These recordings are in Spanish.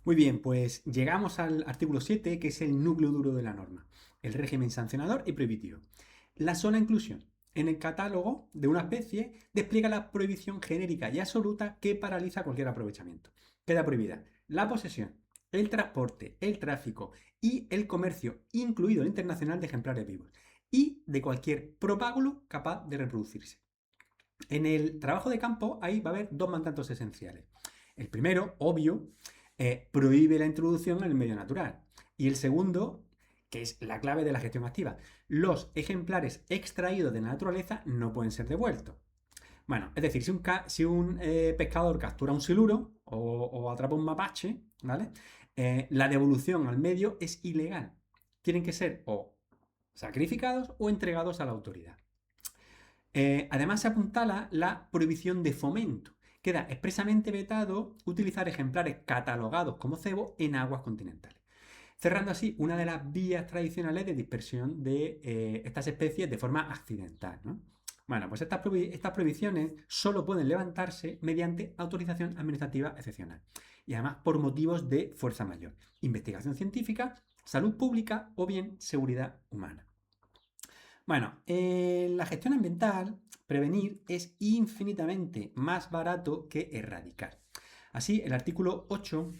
Muy bien, pues llegamos al artículo 7, que es el núcleo duro de la norma, el régimen sancionador y prohibitivo. La sola inclusión en el catálogo de una especie despliega la prohibición genérica y absoluta que paraliza cualquier aprovechamiento. Queda prohibida la posesión, el transporte, el tráfico y el comercio, incluido el internacional de ejemplares vivos, y de cualquier propágulo capaz de reproducirse. En el trabajo de campo ahí va a haber dos mandatos esenciales. El primero, obvio, prohíbe la introducción en el medio natural. Y el segundo, que es la clave de la gestión activa, los ejemplares extraídos de la naturaleza no pueden ser devueltos. Bueno, es decir, si un pescador captura un siluro o atrapa un mapache, ¿vale? La devolución al medio es ilegal. Tienen que ser o sacrificados o entregados a la autoridad. Además, se apuntala la prohibición de fomento. Queda expresamente vetado utilizar ejemplares catalogados como cebo en aguas continentales, cerrando así una de las vías tradicionales de dispersión de estas especies de forma accidental, ¿no? Bueno, pues estas prohibiciones solo pueden levantarse mediante autorización administrativa excepcional y además por motivos de fuerza mayor, investigación científica, salud pública o bien seguridad humana. Bueno, en la gestión ambiental, prevenir es infinitamente más barato que erradicar. Así, el artículo 8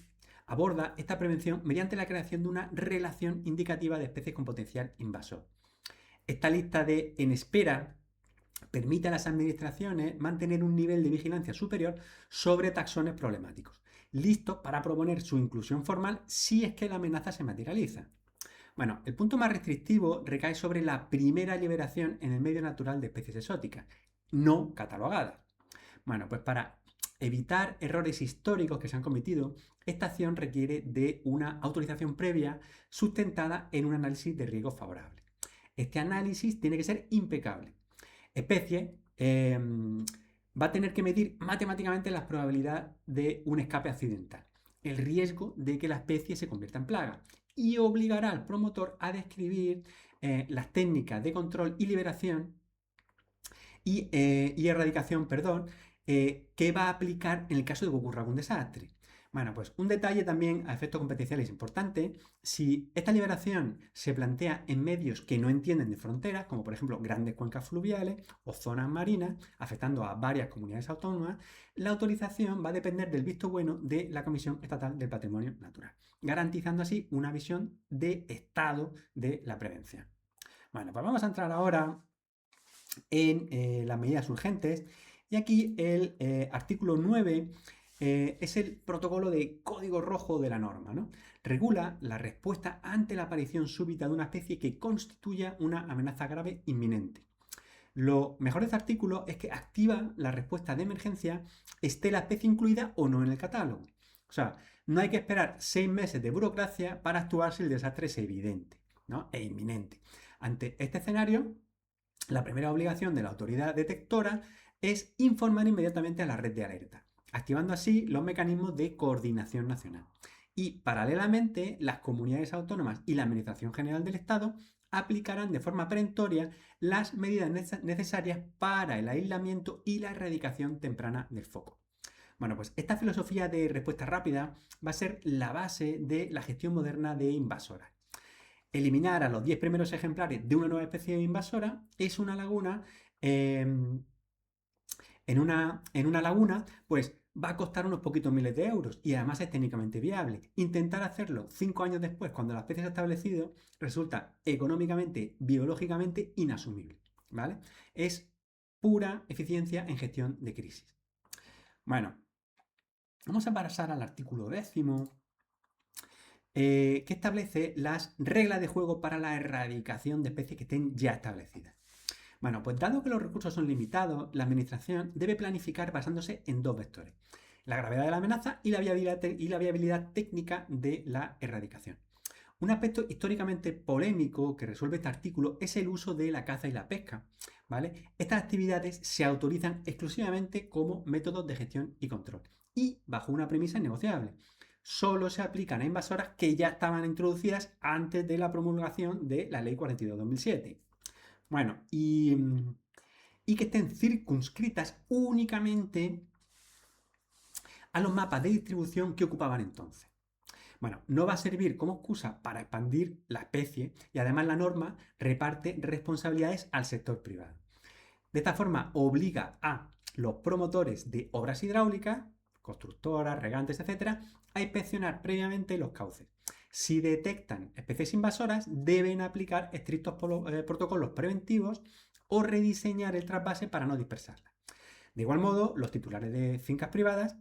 aborda esta prevención mediante la creación de una relación indicativa de especies con potencial invasor. Esta lista de en espera permite a las administraciones mantener un nivel de vigilancia superior sobre taxones problemáticos, listos para proponer su inclusión formal si es que la amenaza se materializa. Bueno, el punto más restrictivo recae sobre la primera liberación en el medio natural de especies exóticas, no catalogadas. Bueno, pues para evitar errores históricos que se han cometido, esta acción requiere de una autorización previa sustentada en un análisis de riesgo favorable. Este análisis tiene que ser impecable. Especie va a tener que medir matemáticamente la probabilidad de un escape accidental, el riesgo de que la especie se convierta en plaga y obligará al promotor a describir las técnicas de control y liberación y erradicación, perdón, que va a aplicar en el caso de que ocurra algún desastre. Bueno, pues un detalle también a efectos competenciales importante, si esta liberación se plantea en medios que no entienden de fronteras, como por ejemplo grandes cuencas fluviales o zonas marinas, afectando a varias comunidades autónomas, la autorización va a depender del visto bueno de la Comisión Estatal del Patrimonio Natural, garantizando así una visión de estado de la prevención. Bueno, pues vamos a entrar ahora en las medidas urgentes. Y aquí el artículo 9 es el protocolo de código rojo de la norma, ¿no? Regula la respuesta ante la aparición súbita de una especie que constituya una amenaza grave inminente. Lo mejor de este artículo es que activa la respuesta de emergencia, esté la especie incluida o no en el catálogo. O sea, no hay que esperar 6 meses de burocracia para actuar si el desastre es evidente, ¿no? E inminente. Ante este escenario, la primera obligación de la autoridad detectora es informar inmediatamente a la red de alerta, activando así los mecanismos de coordinación nacional. Y paralelamente, las comunidades autónomas y la Administración General del Estado aplicarán de forma perentoria las medidas necesarias para el aislamiento y la erradicación temprana del foco. Bueno, pues esta filosofía de respuesta rápida va a ser la base de la gestión moderna de invasoras. Eliminar a los 10 primeros ejemplares de una nueva especie invasora es una laguna. En una laguna, pues va a costar unos poquitos miles de euros y además es técnicamente viable. Intentar hacerlo 5 años después, cuando la especie se ha establecido, resulta económicamente, biológicamente inasumible. ¿Vale? Es pura eficiencia en gestión de crisis. Bueno, vamos a pasar al artículo 10, que establece las reglas de juego para la erradicación de especies que estén ya establecidas. Bueno, pues dado que los recursos son limitados, la Administración debe planificar basándose en dos vectores: la gravedad de la amenaza y la viabilidad técnica de la erradicación. Un aspecto históricamente polémico que resuelve este artículo es el uso de la caza y la pesca. ¿Vale? Estas actividades se autorizan exclusivamente como métodos de gestión y control y bajo una premisa innegociable. Solo se aplican a invasoras que ya estaban introducidas antes de la promulgación de la Ley 42/2007. Bueno, y que estén circunscritas únicamente a los mapas de distribución que ocupaban entonces. Bueno, no va a servir como excusa para expandir la especie y además la norma reparte responsabilidades al sector privado. De esta forma obliga a los promotores de obras hidráulicas, constructoras, regantes, etcétera, a inspeccionar previamente los cauces. Si detectan especies invasoras, deben aplicar estrictos protocolos preventivos o rediseñar el trasvase para no dispersarlas. De igual modo, los titulares de fincas privadas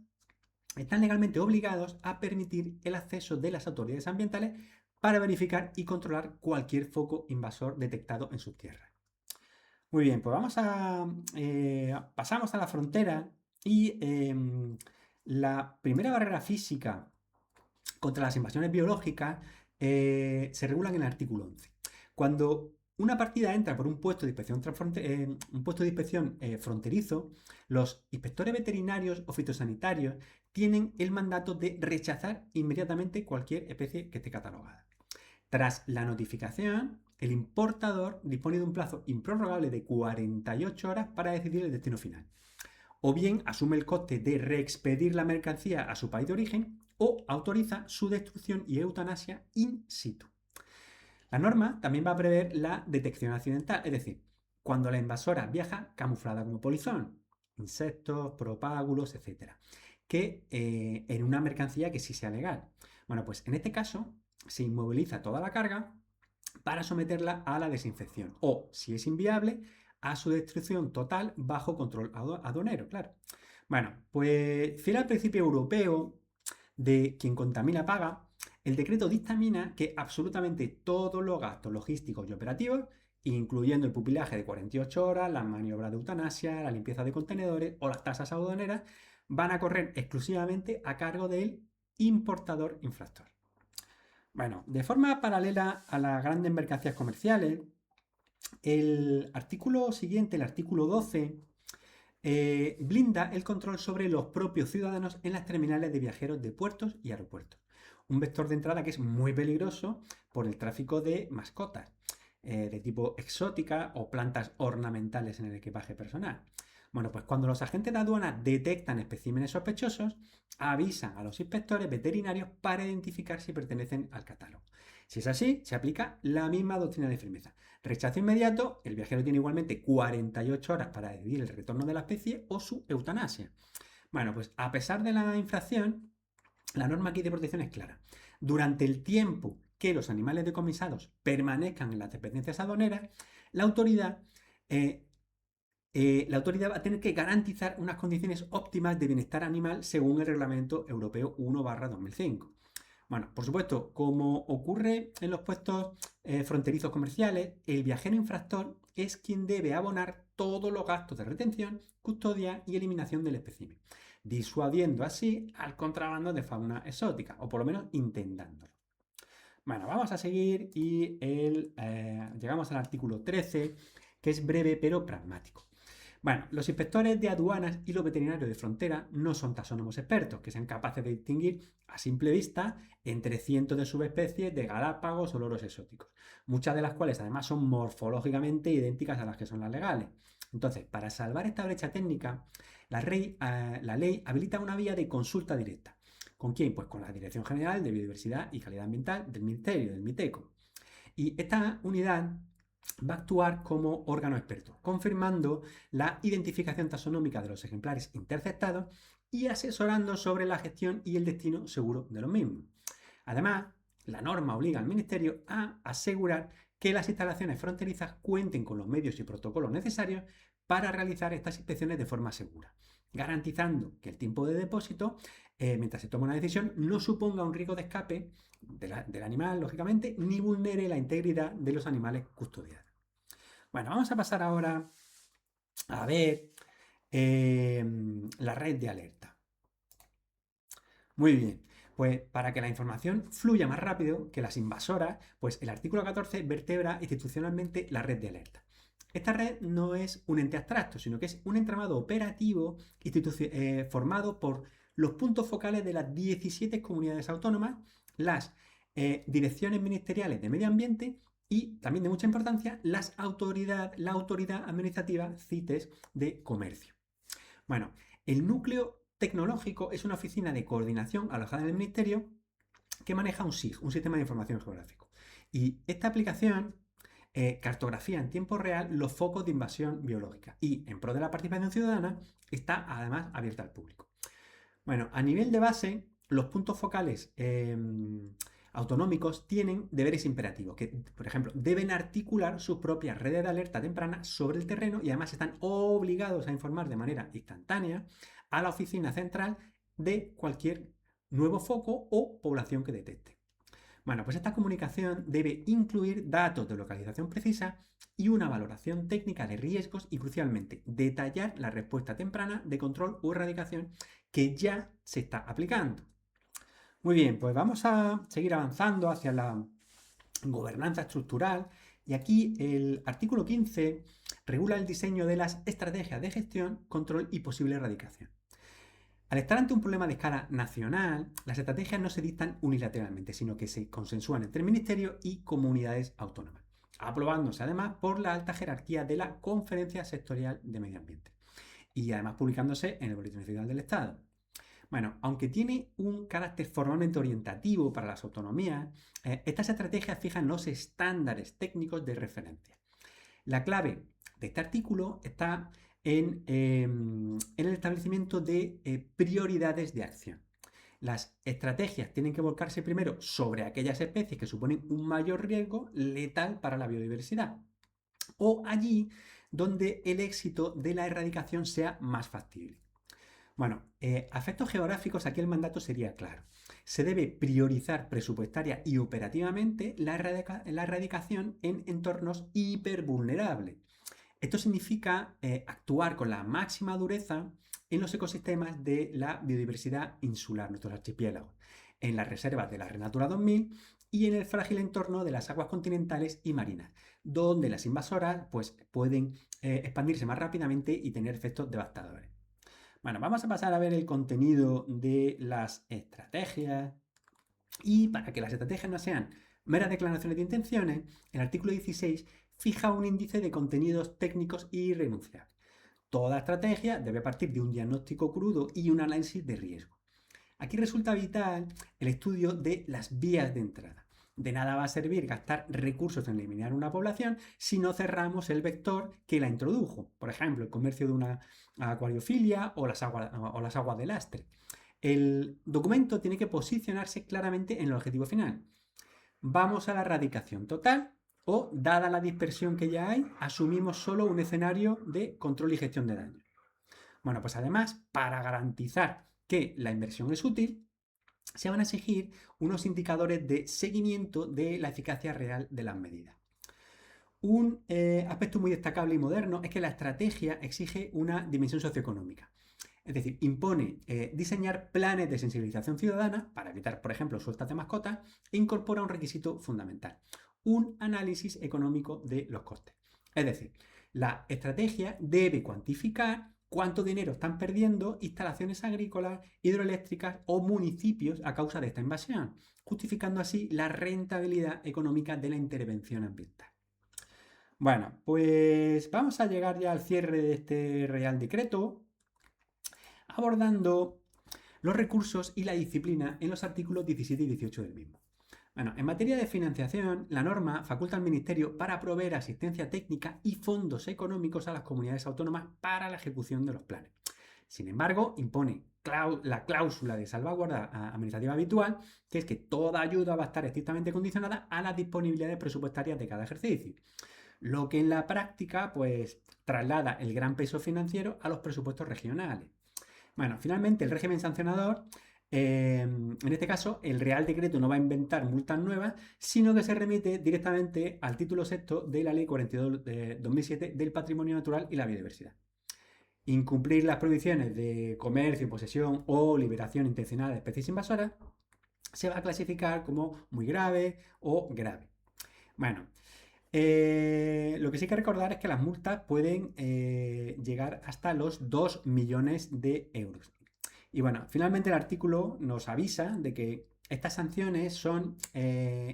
están legalmente obligados a permitir el acceso de las autoridades ambientales para verificar y controlar cualquier foco invasor detectado en sus tierras. Muy bien, pues pasamos a la frontera y la primera barrera física contra las invasiones biológicas se regula en el artículo 11. Cuando una partida entra por un puesto de inspección, fronterizo, los inspectores veterinarios o fitosanitarios tienen el mandato de rechazar inmediatamente cualquier especie que esté catalogada. Tras la notificación, el importador dispone de un plazo improrrogable de 48 horas para decidir el destino final. O bien asume el coste de reexpedir la mercancía a su país de origen o autoriza su destrucción y eutanasia in situ. La norma también va a prever la detección accidental, es decir, cuando la invasora viaja camuflada como polizón, insectos, propágulos, etc., que en una mercancía que sí sea legal. Bueno, pues en este caso se inmoviliza toda la carga para someterla a la desinfección o, si es inviable, a su destrucción total bajo control aduanero, claro. Bueno, pues fiel al principio europeo de quien contamina paga, el decreto dictamina que absolutamente todos los gastos logísticos y operativos, incluyendo el pupilaje de 48 horas, las maniobras de eutanasia, la limpieza de contenedores o las tasas aduaneras, van a correr exclusivamente a cargo del importador infractor. Bueno, de forma paralela a las grandes mercancías comerciales, el artículo siguiente, el artículo 12, blinda el control sobre los propios ciudadanos en las terminales de viajeros de puertos y aeropuertos. Un vector de entrada que es muy peligroso por el tráfico de mascotas de tipo exótica o plantas ornamentales en el equipaje personal. Bueno, pues cuando los agentes de aduana detectan especímenes sospechosos, avisan a los inspectores veterinarios para identificar si pertenecen al catálogo. Si es así, se aplica la misma doctrina de firmeza. Rechazo inmediato, el viajero tiene igualmente 48 horas para decidir el retorno de la especie o su eutanasia. Bueno, pues a pesar de la infracción, la norma aquí de protección es clara. Durante el tiempo que los animales decomisados permanezcan en las dependencias aduaneras, la autoridad va a tener que garantizar unas condiciones óptimas de bienestar animal según el Reglamento Europeo 1/2005. Bueno, por supuesto, como ocurre en los puestos fronterizos comerciales, el viajero infractor es quien debe abonar todos los gastos de retención, custodia y eliminación del espécimen, disuadiendo así al contrabando de fauna exótica, o por lo menos intentándolo. Bueno, vamos a seguir y llegamos al artículo 13, que es breve pero pragmático. Bueno, los inspectores de aduanas y los veterinarios de frontera no son taxónomos expertos que sean capaces de distinguir a simple vista entre cientos de subespecies de Galápagos o loros exóticos, muchas de las cuales además son morfológicamente idénticas a las que son las legales. Entonces, para salvar esta brecha técnica, la ley habilita una vía de consulta directa. ¿Con quién? Pues con la Dirección General de Biodiversidad y Calidad Ambiental del Ministerio, del MITECO. Y esta unidad va a actuar como órgano experto, confirmando la identificación taxonómica de los ejemplares interceptados y asesorando sobre la gestión y el destino seguro de los mismos. Además, la norma obliga al Ministerio a asegurar que las instalaciones fronterizas cuenten con los medios y protocolos necesarios para realizar estas inspecciones de forma segura, garantizando que el tiempo de depósito, mientras se toma una decisión, no suponga un riesgo de escape del animal, lógicamente, ni vulnere la integridad de los animales custodiados. Bueno, vamos a pasar ahora a ver la red de alerta. Muy bien, pues para que la información fluya más rápido que las invasoras, pues el artículo 14 vertebra institucionalmente la red de alerta. Esta red no es un ente abstracto, sino que es un entramado operativo formado por los puntos focales de las 17 comunidades autónomas, las direcciones ministeriales de medio ambiente y, también de mucha importancia, la autoridad administrativa CITES de comercio. Bueno, el núcleo tecnológico es una oficina de coordinación alojada en el Ministerio que maneja un SIG, un sistema de información geográfico. Y esta aplicación cartografía en tiempo real los focos de invasión biológica y, en pro de la participación ciudadana, está además abierta al público. Bueno, a nivel de base, los puntos focales autonómicos tienen deberes imperativos, que, por ejemplo, deben articular sus propias redes de alerta temprana sobre el terreno y además están obligados a informar de manera instantánea a la oficina central de cualquier nuevo foco o población que detecte. Bueno, pues esta comunicación debe incluir datos de localización precisa y una valoración técnica de riesgos y, crucialmente, detallar la respuesta temprana de control o erradicación que ya se está aplicando. Muy bien, pues vamos a seguir avanzando hacia la gobernanza estructural y aquí el artículo 15 regula el diseño de las estrategias de gestión, control y posible erradicación. Al estar ante un problema de escala nacional, las estrategias no se dictan unilateralmente, sino que se consensúan entre ministerios y comunidades autónomas, aprobándose además por la alta jerarquía de la Conferencia Sectorial de Medio Ambiente y además publicándose en el Boletín Oficial del Estado. Bueno, aunque tiene un carácter formalmente orientativo para las autonomías, estas estrategias fijan los estándares técnicos de referencia. La clave de este artículo está en el establecimiento de prioridades de acción. Las estrategias tienen que volcarse primero sobre aquellas especies que suponen un mayor riesgo letal para la biodiversidad o allí donde el éxito de la erradicación sea más factible. Bueno, a efectos geográficos aquí el mandato sería claro. Se debe priorizar presupuestaria y operativamente la erradicación en entornos hipervulnerables. Esto significa actuar con la máxima dureza en los ecosistemas de la biodiversidad insular, nuestros archipiélagos, en las reservas de la Red Natura 2000 y en el frágil entorno de las aguas continentales y marinas, donde las invasoras pues, pueden expandirse más rápidamente y tener efectos devastadores. Bueno, vamos a pasar a ver el contenido de las estrategias. Y para que las estrategias no sean meras declaraciones de intenciones, el artículo 16 fija un índice de contenidos técnicos irrenunciables. Toda estrategia debe partir de un diagnóstico crudo y un análisis de riesgo. Aquí resulta vital el estudio de las vías de entrada. De nada va a servir gastar recursos en eliminar una población si no cerramos el vector que la introdujo. Por ejemplo, el comercio de una acuariofilia o las aguas de lastre. El documento tiene que posicionarse claramente en el objetivo final. ¿Vamos a la erradicación total o, dada la dispersión que ya hay, asumimos solo un escenario de control y gestión de daño? Bueno, pues además, para garantizar que la inversión es útil, se van a exigir unos indicadores de seguimiento de la eficacia real de las medidas. Un aspecto muy destacable y moderno es que la estrategia exige una dimensión socioeconómica. Es decir, impone diseñar planes de sensibilización ciudadana para evitar, por ejemplo, sueltas de mascotas e incorpora un requisito fundamental, un análisis económico de los costes. Es decir, la estrategia debe cuantificar cuánto dinero están perdiendo instalaciones agrícolas, hidroeléctricas o municipios a causa de esta invasión, justificando así la rentabilidad económica de la intervención ambiental. Bueno, pues vamos a llegar ya al cierre de este Real Decreto, abordando los recursos y la disciplina en los artículos 17 y 18 del mismo. Bueno, en materia de financiación, la norma faculta al Ministerio para proveer asistencia técnica y fondos económicos a las comunidades autónomas para la ejecución de los planes. Sin embargo, impone la cláusula de salvaguarda administrativa habitual, que es que toda ayuda va a estar estrictamente condicionada a las disponibilidades presupuestarias de cada ejercicio, lo que en la práctica pues traslada el gran peso financiero a los presupuestos regionales. Bueno, finalmente el régimen sancionador, en este caso el Real Decreto no va a inventar multas nuevas, sino que se remite directamente al título sexto de la Ley 42 de 2007 del Patrimonio Natural y la Biodiversidad. Incumplir las prohibiciones de comercio, posesión o liberación intencional de especies invasoras se va a clasificar como muy grave o grave. Bueno, lo que sí hay que recordar es que las multas pueden llegar hasta los 2 millones de euros. Y bueno, finalmente el artículo nos avisa de que estas sanciones son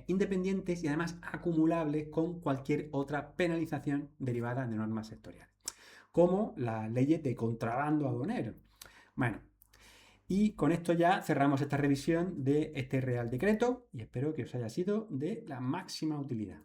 independientes y además acumulables con cualquier otra penalización derivada de normas sectoriales, como las leyes de contrabando aduanero. Bueno, Y con esto ya cerramos esta revisión de este Real Decreto y espero que os haya sido de la máxima utilidad.